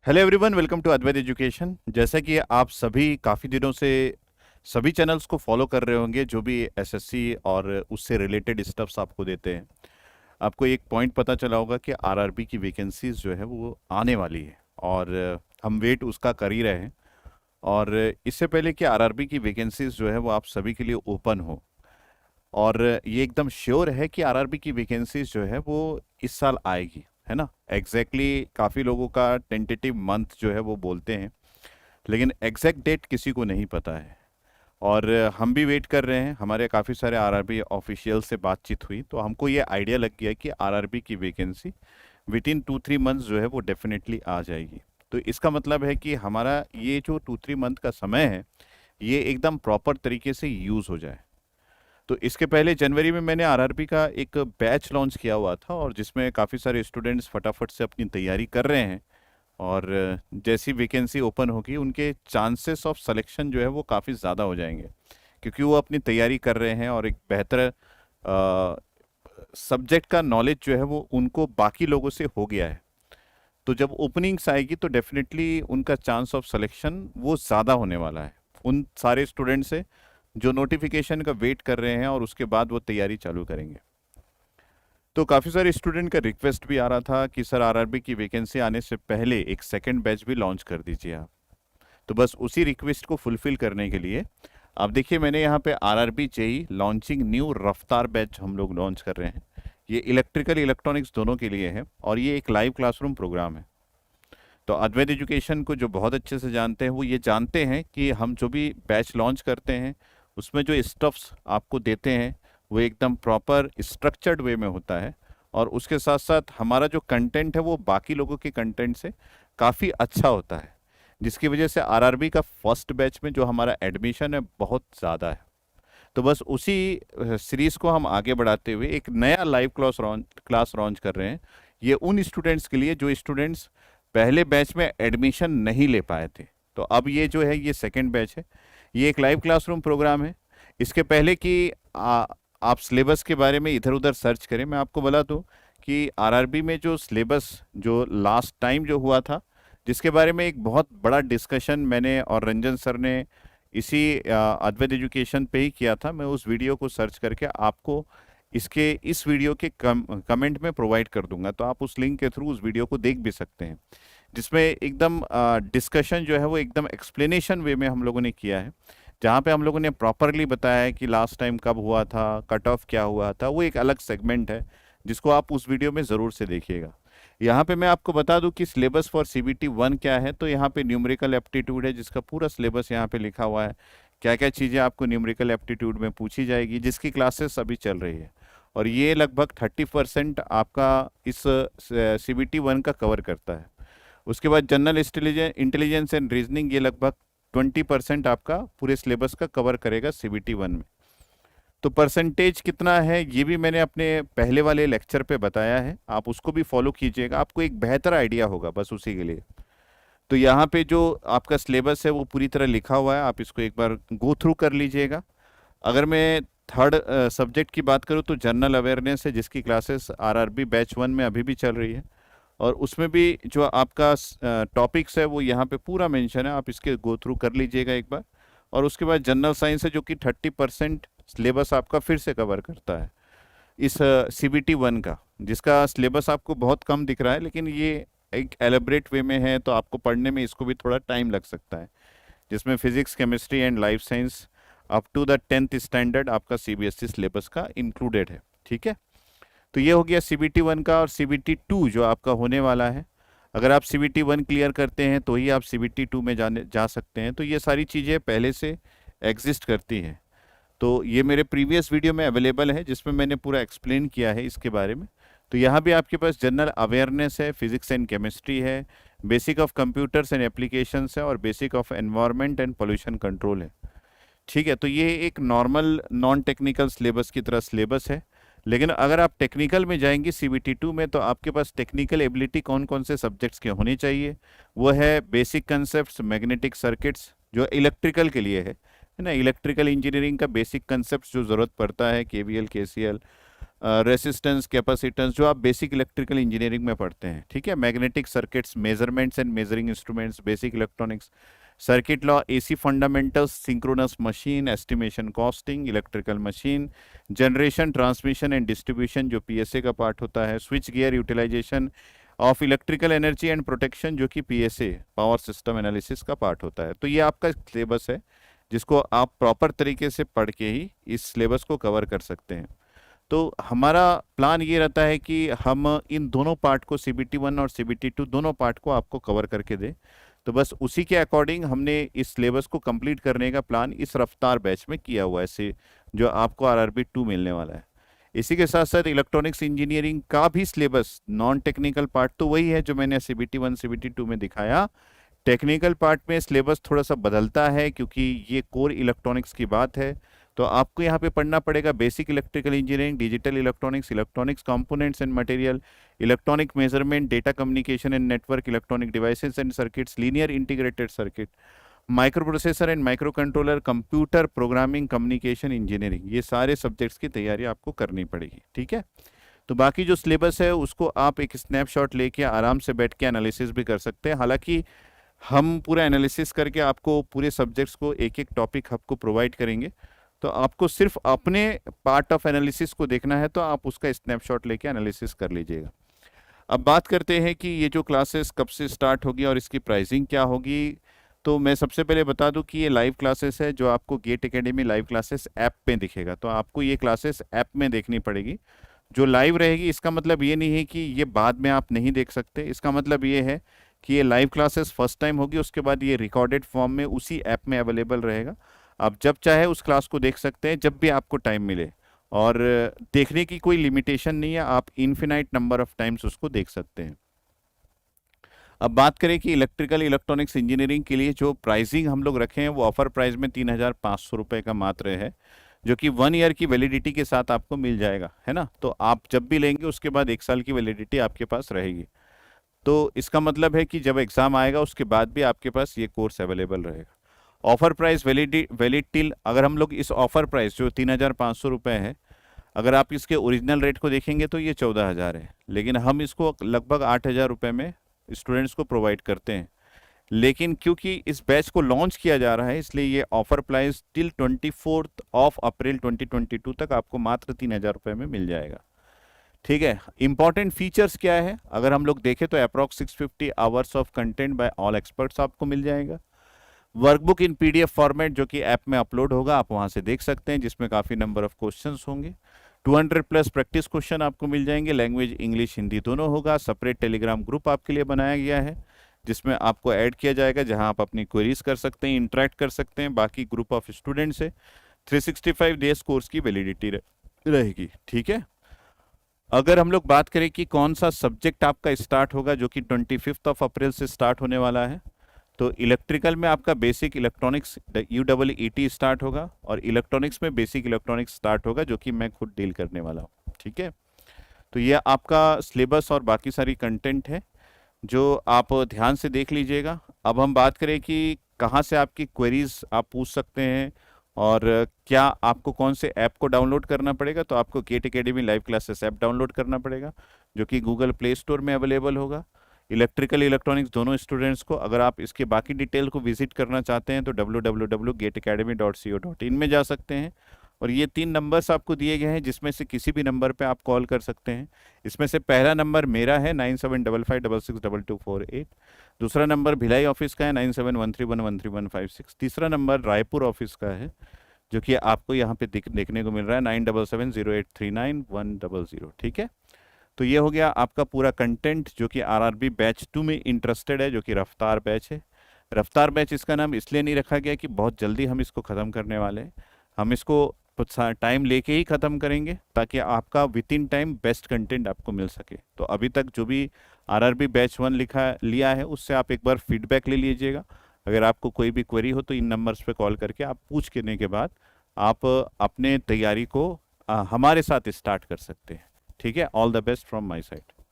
Hello everyone, welcome to Advait Education. जैसा कि आप सभी काफ़ी दिनों से सभी चैनल्स को फॉलो कर रहे होंगे जो भी एसएससी और उससे रिलेटेड स्टफ्स आपको देते हैं। आपको एक पॉइंट पता चला होगा कि आरआरबी की वैकेंसीज जो है वो आने वाली है और हम वेट उसका कर ही रहे हैं। और इससे पहले कि आरआरबी की वैकेंसीज जो है वो आप सभी के लिए ओपन हो और ये एकदम श्योर है कि आरआरबी की वैकेंसीज जो है वो इस साल आएगी, है ना। काफ़ी लोगों का टेंटेटिव मंथ जो है वो बोलते हैं, लेकिन एग्जैक्ट डेट किसी को नहीं पता है। और हम भी वेट कर रहे हैं। हमारे काफ़ी सारे आरआरबी ऑफिशियल से बातचीत हुई तो हमको ये आइडिया लग गया कि आरआरबी की वैकेंसी विद इन 2-3 मंथ्स जो है वो डेफिनेटली आ जाएगी। तो इसका मतलब है कि हमारा ये जो 2-3 मंथ का समय है ये एकदम प्रॉपर तरीके से यूज़ हो जाए। तो इसके पहले जनवरी में मैंने आरआरबी का एक बैच लॉन्च किया हुआ था और जिसमें काफ़ी सारे स्टूडेंट्स फटाफट से अपनी तैयारी कर रहे हैं। और जैसी वैकेंसी ओपन होगी उनके चांसेस ऑफ सिलेक्शन जो है वो काफ़ी ज़्यादा हो जाएंगे, क्योंकि वो अपनी तैयारी कर रहे हैं और एक बेहतर सब्जेक्ट का नॉलेज जो है वो उनको बाकी लोगों से हो गया है। तो जब ओपनिंग्स आएगी तो डेफिनेटली उनका चांस ऑफ सिलेक्शन वो ज़्यादा होने वाला है उन सारे स्टूडेंट से जो नोटिफिकेशन का वेट कर रहे हैं और उसके बाद वो तैयारी चालू करेंगे। तो काफ़ी सारे स्टूडेंट का रिक्वेस्ट भी आ रहा था कि सर आरआरबी की वैकेंसी आने से पहले एक सेकंड बैच भी लॉन्च कर दीजिए आप। तो बस उसी रिक्वेस्ट को फुलफिल करने के लिए अब देखिए मैंने यहाँ पे आरआरबी जेई लॉन्चिंग न्यू रफ्तार बैच हम लोग लॉन्च कर रहे हैं। ये इलेक्ट्रिकल इलेक्ट्रॉनिक्स दोनों के लिए है और ये एक लाइव क्लासरूम प्रोग्राम है। तो अद्वैत एजुकेशन को जो बहुत अच्छे से जानते हैं वो ये जानते हैं कि हम जो भी बैच लॉन्च करते हैं उसमें जो स्टफ्स आपको देते हैं वो एकदम प्रॉपर स्ट्रक्चर्ड वे में होता है और उसके साथ साथ हमारा जो कंटेंट है वो बाकी लोगों के कंटेंट से काफ़ी अच्छा होता है, जिसकी वजह से आरआरबी का फर्स्ट बैच में जो हमारा एडमिशन है बहुत ज़्यादा है। तो बस उसी सीरीज़ को हम आगे बढ़ाते हुए एक नया लाइव क्लास लॉन्च कर रहे हैं। ये उन स्टूडेंट्स के लिए जो स्टूडेंट्स पहले बैच में एडमिशन नहीं ले पाए थे। तो अब ये जो है ये सेकंड बैच है। ये एक लाइव क्लासरूम प्रोग्राम है। इसके पहले कि आप सिलेबस के बारे में इधर उधर सर्च करें, मैं आपको बता दूं कि आरआरबी में जो सिलेबस जो लास्ट टाइम जो हुआ था, जिसके बारे में एक बहुत बड़ा डिस्कशन मैंने और रंजन सर ने इसी अद्वैत एजुकेशन पे ही किया था। मैं उस वीडियो को सर्च करके आपको इसके इस वीडियो के कमेंट में प्रोवाइड कर दूंगा, तो आप उस लिंक के थ्रू उस वीडियो को देख भी सकते हैं, जिसमें एकदम डिस्कशन जो है वो एकदम एक्सप्लेनेशन वे में हम लोगों ने किया है, जहाँ पे हम लोगों ने प्रॉपरली बताया है कि लास्ट टाइम कब हुआ था, कट ऑफ क्या हुआ था। वो एक अलग सेगमेंट है जिसको आप उस वीडियो में ज़रूर से देखिएगा। यहाँ पे मैं आपको बता दूं कि सिलेबस फॉर सीबीटी 1 क्या है। तो यहाँ पे न्यूमेरिकल एप्टीट्यूड है जिसका पूरा सिलेबस यहाँ पे लिखा हुआ है, क्या क्या चीज़ें आपको न्यूमेरिकल एप्टीट्यूड में पूछी जाएगी, जिसकी क्लासेस अभी चल रही है। और ये लगभग 30% आपका इस सीबीटी 1 का कवर करता है। उसके बाद जनरल इंटेलिजेंस एंड रीजनिंग, ये लगभग 20% आपका पूरे सिलेबस का कवर करेगा सीबीटी 1 में। तो परसेंटेज कितना है ये भी मैंने अपने पहले वाले लेक्चर पे बताया है, आप उसको भी फॉलो कीजिएगा, आपको एक बेहतर आइडिया होगा बस उसी के लिए। तो यहाँ पे जो आपका सिलेबस है वो पूरी तरह लिखा हुआ है, आप इसको एक बार गो थ्रू कर लीजिएगा। अगर मैं थर्ड सब्जेक्ट की बात करूँ तो जनरल अवेयरनेस है, जिसकी क्लासेस आरआरबी बैच 1 में अभी भी चल रही है और उसमें भी जो आपका टॉपिक्स है वो यहाँ पे पूरा मेंशन है, आप इसके गो थ्रू कर लीजिएगा एक बार। और उसके बाद जनरल साइंस है जो कि 30% सिलेबस आपका फिर से कवर करता है इस सीबीटी 1 का, जिसका सिलेबस आपको बहुत कम दिख रहा है, लेकिन ये एक एलेबरेट वे में है तो आपको पढ़ने में इसको भी थोड़ा टाइम लग सकता है, जिसमें physics, chemistry and life science up to the 10th standard आपका सीबीएसई सिलेबस का इंक्लूडेड है। ठीक है, तो ये हो गया सीबीटी 1 का। और सीबीटी 2 जो आपका होने वाला है, अगर आप सीबीटी 1 क्लियर करते हैं तो ही आप सीबीटी 2 में जाने जा सकते हैं। तो ये सारी चीज़ें पहले से एग्जिस्ट करती हैं। तो ये मेरे प्रीवियस वीडियो में अवेलेबल है जिसमें मैंने पूरा एक्सप्लेन किया है इसके बारे में। तो यहाँ भी आपके पास जनरल अवेयरनेस है, फिजिक्स एंड केमिस्ट्री है, basic of computers and applications है और basic of environment and pollution control है। ठीक है, तो ये एक नॉर्मल नॉन टेक्निकल सिलेबस की तरह सिलेबस है। लेकिन अगर आप टेक्निकल में जाएंगे सीबीटी 2 में तो आपके पास टेक्निकल एबिलिटी कौन कौन से सब्जेक्ट्स के होने चाहिए, वो है बेसिक कंसेप्ट मैग्नेटिक सर्किट्स जो इलेक्ट्रिकल के लिए है ना, इलेक्ट्रिकल इंजीनियरिंग का बेसिक कंसेप्ट जो ज़रूरत पड़ता है, केवीएल, केसीएल, रेसिस्टेंस, कैपेसिटेंस, जो आप बेसिक इलेक्ट्रिकल इंजीनियरिंग में पढ़ते हैं, ठीक है। Magnetic circuits, measurements and measuring instruments, basic electronics, circuit law, AC fundamentals, synchronous machine, estimation costing, electrical machine, generation, transmission and distribution जो पीएसए का पार्ट होता है, switch gear, utilization of electrical energy and protection जो कि PSA, power system analysis का part होता है। तो ये आपका सिलेबस है जिसको आप प्रॉपर तरीके से पढ़ के ही इस सिलेबस को कवर कर सकते हैं। तो हमारा प्लान ये रहता है कि हम इन दोनों पार्ट को, सीबीटी 1 और सीबीटी 2 दोनों पार्ट को आपको कवर करके दें। तो बस उसी के अकॉर्डिंग हमने इस सिलेबस को कंप्लीट करने का प्लान इस रफ्तार बैच में किया हुआ है, जो आपको आरआरबी 2 मिलने वाला है। इसी के साथ साथ इलेक्ट्रॉनिक्स इंजीनियरिंग का भी सिलेबस, नॉन टेक्निकल पार्ट तो वही है जो मैंने सीबीटी 1 सीबीटी 2 में दिखाया। टेक्निकल पार्ट में सिलेबस थोड़ा सा बदलता है क्योंकि ये कोर इलेक्ट्रॉनिक्स की बात है। तो आपको यहाँ पे पढ़ना पड़ेगा basic electrical engineering, digital electronics, electronics components and material, electronic measurement, data communication and network, electronic devices and circuits, linear integrated circuit, micro processor and micro controller, computer programming, communication engineering, ये सारे subjects की तैयारी आपको करनी पड़ेगी, ठीक है। तो बाकी जो सिलेबस है उसको आप एक स्नैपशॉट लेके आराम से बैठ के एनालिसिस भी कर सकते हैं। हालांकि हम पूरा एनालिसिस करके आपको पूरे सब्जेक्ट्स को एक एक टॉपिक आपको प्रोवाइड करेंगे, तो आपको सिर्फ अपने पार्ट ऑफ एनालिसिस को देखना है तो आप उसका स्नैपशॉट लेके एनालिसिस कर लीजिएगा। अब बात करते हैं कि ये जो क्लासेस कब से स्टार्ट होगी और इसकी प्राइसिंग क्या होगी। तो मैं सबसे पहले बता दूं कि ये लाइव क्लासेस है जो आपको GATE academy live classes app में दिखेगा, तो आपको ये क्लासेस ऐप में देखनी पड़ेगी। जो लाइव रहेगी इसका मतलब ये नहीं है कि ये बाद में आप नहीं देख सकते, इसका मतलब ये है कि ये लाइव क्लासेस फर्स्ट टाइम होगी, उसके बाद ये रिकॉर्डेड फॉर्म में उसी ऐप में अवेलेबल रहेगा। आप जब चाहे उस क्लास को देख सकते हैं, जब भी आपको टाइम मिले, और देखने की कोई लिमिटेशन नहीं है, आप इनफिनाइट नंबर ऑफ टाइम्स उसको देख सकते हैं। अब बात करें कि इलेक्ट्रिकल इलेक्ट्रॉनिक्स इंजीनियरिंग के लिए जो प्राइसिंग हम लोग रखे हैं वो ऑफर प्राइस में 3,500 रुपये का मात्र है, जो कि 1 ईयर की वैलिडिटी के साथ आपको मिल जाएगा, है ना। तो आप जब भी लेंगे उसके बाद 1 साल की वैलिडिटी आपके पास रहेगी। तो इसका मतलब है कि जब एग्ज़ाम आएगा उसके बाद भी आपके पास ये कोर्स अवेलेबल रहेगा। ऑफर प्राइस वैलिड टिल, अगर हम लोग इस ऑफर प्राइस जो 3,500 रुपये है, अगर आप इसके ओरिजिनल रेट को देखेंगे तो ये 14,000 है, लेकिन हम इसको लगभग 8,000 रुपये में स्टूडेंट्स को प्रोवाइड करते हैं। लेकिन क्योंकि इस बैच को लॉन्च किया जा रहा है इसलिए ये ऑफर प्राइस टिल 24 अप्रैल 2022 तक आपको मात्र 3,000 रुपये में मिल जाएगा, ठीक है। इंपॉर्टेंट फीचर्स क्या है, अगर हम लोग देखें तो approx 650 hours of content bye all experts आपको मिल जाएगा। वर्कबुक इन पीडीएफ फॉर्मेट जो कि ऐप में अपलोड होगा, आप वहां से देख सकते हैं, जिसमें काफ़ी नंबर ऑफ क्वेश्चंस होंगे। 200+ प्रैक्टिस क्वेश्चन आपको मिल जाएंगे, लैंग्वेज इंग्लिश हिंदी दोनों होगा। सेपरेट टेलीग्राम ग्रुप आपके लिए बनाया गया है जिसमें आपको ऐड किया जाएगा, जहां आप अपनी क्वेरीज कर सकते हैं, इंटरेक्ट कर सकते हैं बाकी ग्रुप ऑफ स्टूडेंट से। 365 डेज कोर्स की वैलिडिटी रहेगी, ठीक है। अगर हम लोग बात करें कि कौन सा सब्जेक्ट आपका स्टार्ट होगा, जो कि 25 अप्रैल से स्टार्ट होने वाला है, तो इलेक्ट्रिकल में आपका बेसिक इलेक्ट्रॉनिक्स UEET स्टार्ट होगा, और इलेक्ट्रॉनिक्स में बेसिक इलेक्ट्रॉनिक्स स्टार्ट होगा, जो कि मैं खुद डील करने वाला हूँ, ठीक है। तो ये आपका सिलेबस और बाकी सारी कंटेंट है जो आप ध्यान से देख लीजिएगा। अब हम बात करें कि कहाँ से आपकी क्वेरीज आप पूछ सकते हैं और क्या आपको कौन से ऐप को डाउनलोड करना पड़ेगा, तो आपको GATE academy live classes app download करना पड़ेगा, जो कि गूगल प्ले स्टोर में अवेलेबल होगा। इलेक्ट्रिकल इलेक्ट्रॉनिक्स दोनों स्टूडेंट्स को, अगर आप इसके बाकी डिटेल को विजिट करना चाहते हैं तो www.gateacademy.co.in में जा सकते हैं, और ये 3 नंबर्स आपको दिए गए हैं जिसमें से किसी भी नंबर पे आप कॉल कर सकते हैं। इसमें से पहला नंबर मेरा है 9755662248, दूसरा नंबर भिलाई ऑफिस का है 9713113156, तीसरा नंबर रायपुर ऑफिस का है जो कि आपको यहाँ पे देखने को मिल रहा है 9770839100, ठीक है। तो ये हो गया आपका पूरा कंटेंट जो कि आरआरबी बैच 2 में इंटरेस्टेड है, जो कि रफ्तार बैच है। रफ्तार बैच इसका नाम इसलिए नहीं रखा गया कि बहुत जल्दी हम इसको ख़त्म करने वाले हैं, हम इसको टाइम लेके ही ख़त्म करेंगे ताकि आपका with in time best content आपको मिल सके। तो अभी तक जो भी आरआरबी बैच 1 लिया है उससे आप एक बार फीडबैक ले लीजिएगा। अगर आपको कोई भी क्वेरी हो तो इन नंबर्स पे कॉल करके आप पूछ करने के बाद आप अपने तैयारी को हमारे साथ स्टार्ट कर सकते हैं, ठीक है। All the best from my side.